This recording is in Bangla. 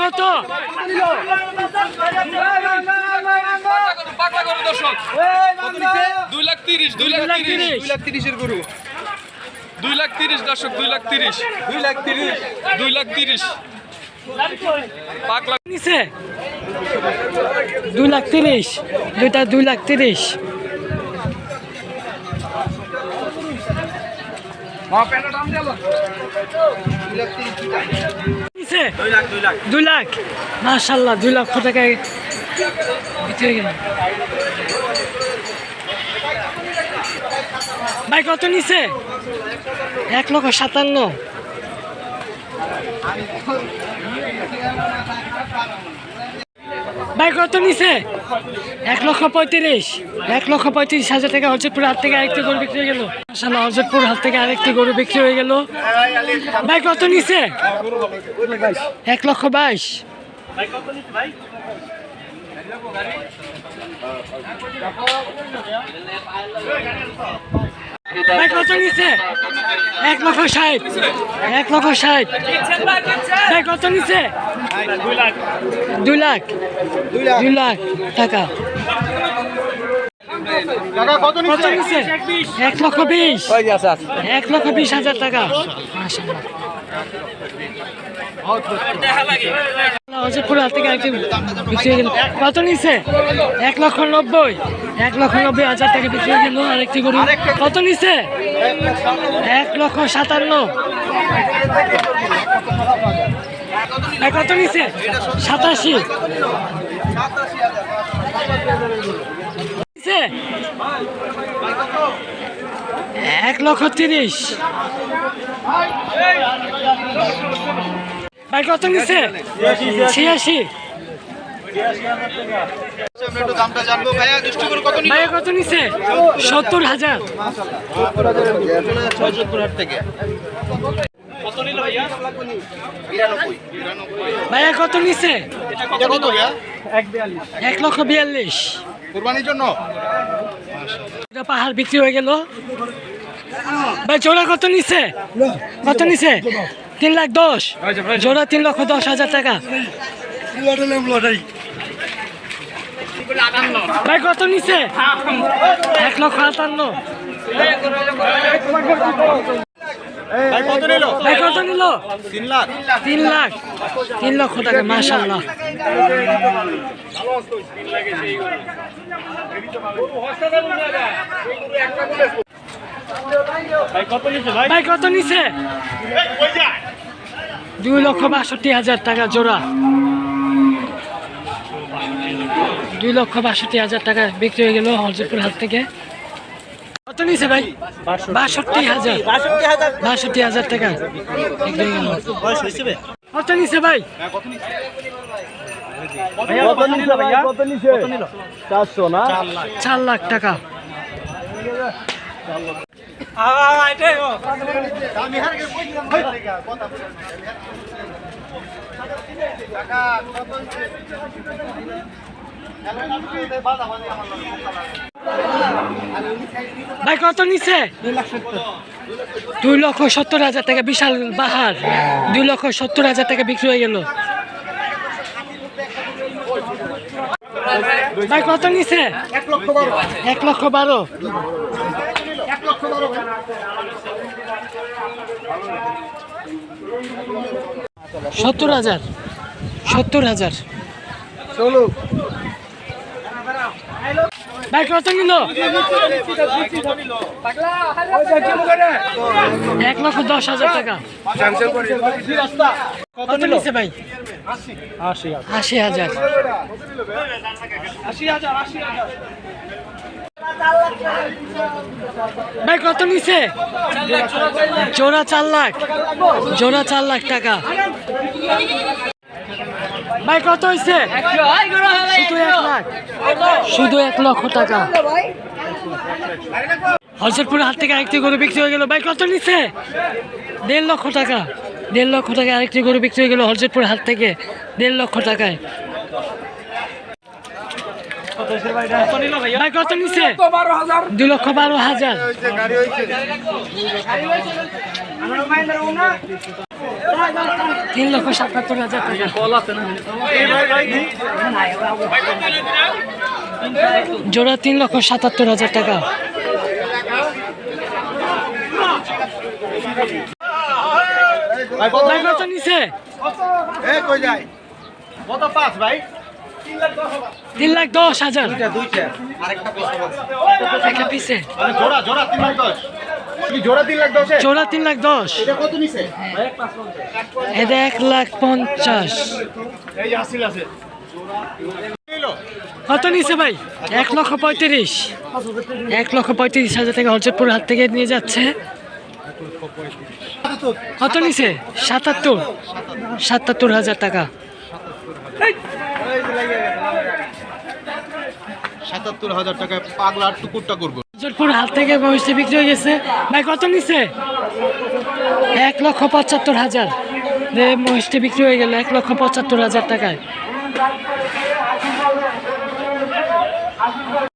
কত? 2,30,000 2,30,000 গরু 2,30,000 দর্শক 2,30,000 পাগলা নিচে 2,30,000 দুইটা 2,30,000 নিচে 2 লাখ মাশাআল্লাহ 2 লক্ষ টাকায় বিক্রি হয়ে গেল। ভাই কত নিচে? 1,57,000। ভাই কত নিচে? 1,35,000। 1,35,000 টাকা হরজতপুর হাট থেকে আরেকটি গরু বিক্রি হয়ে গেল। মাশাআল্লাহ হরজতপুর হাট থেকে আরেকটি গরু বিক্রি হয়ে গেল। ভাই কত নিচে? 1,22,000। ভাই কত নিচে? 1,60,000। 1,60,000। ভাই কত নিচে? 2 লাখ টাকা। কত নিচে? 1,20,000। 1,20,000 টাকা। মাশাআল্লাহ হরজতপুর হাট থেকে আরেকটি বিক্রি হয়ে গেল। কত নিচে? 1,90,000। 1,90,000 টাকা বিক্রি হয়ে গেল আরেকটি গরু। কত নিচে? 1,57,000। কত নিচে? 87,000। 1,30,000। ভাই কত নিচে? 86,000। ভাইয়া কত নিচে? 70,000। ভাইয়া কত নিচে? 1,42,000। কুরবানির জন্য পাহাড় বিক্রি হয়ে গেল। ভাই জোড়া কত নিচে? কত নিচে? 3,10,000। জোড়া 3,10,000 টাকা। ভাই কত নিচে? 1,58,000। ভাই কত নিল? 3 লাখ 3 লক্ষ টাকা। মাশাআল্লাহ ভাই কত নিচে? 2,62,000 টাকা জোড়া। 2,62,000 টাকা বিক্রি হয়ে গেল হরজতপুর হাট থেকে। কত নিচে ভাই? 62,000। 62,000 টাকা বিক্রি হয়ে গেল। কত নিচে ভাই? 4 লাখ টাকা। ভাই কত নিচে? 2,70,000 টাকা। বিশাল বাহার 2,70,000 টাকা বিক্রি হয়ে গেল। ভাই কত নিচে? 1,12,000। 70,000। 70,000। ভাই কত নিল? 1,10,000 টাকা। কত নিচে ভাই? 80,000। ভাই কত নিচে? জোড়া 4 লাখ। জোড়া 4 লাখ টাকা। ভাই কত হয়েছে? শুধু 1 লাখ। শুধু 1 লক্ষ টাকা। হরজতপুর হাট থেকে আরেকটি গরু বিক্রি হয়ে গেল। ভাই কত নিচে? 1.5 লক্ষ টাকা। 1.5 লক্ষ টাকা আরেকটি গরু বিক্রি হয়ে গেল হরজতপুর হাট থেকে 1.5 লক্ষ টাকায়। ভাই কত নিচে? 2,12,000। 3,77,000 টাকা। জোড়া 3,77,000 টাকা। ভাই কত নিছে? কত পাঁচ ভাই? 3,10,000 একটা পিসে। জোড়া জোড়া 3,10,000 কি জোড়া 3,10,000 জোড়া 3,10,000। এটা কত নিছে? এটা 1,50,000। এই যে আসিল আছে কত নিছে ভাই? 1,35,000। 1,35,000 টাকা হলচেপুর হাট থেকে নিয়ে যাচ্ছে। কত নিছে? 77,000 টাকা। 77,000 টাকায় পাগলা আর টুকুরটা করবো। হলচেপুর হাট থেকে মহিষটি বিক্রি হয়ে গেছে। ভাই কত নিছে? 1,75,000। মহিষটি বিক্রি হয়ে গেল 1,75,000 টাকায়।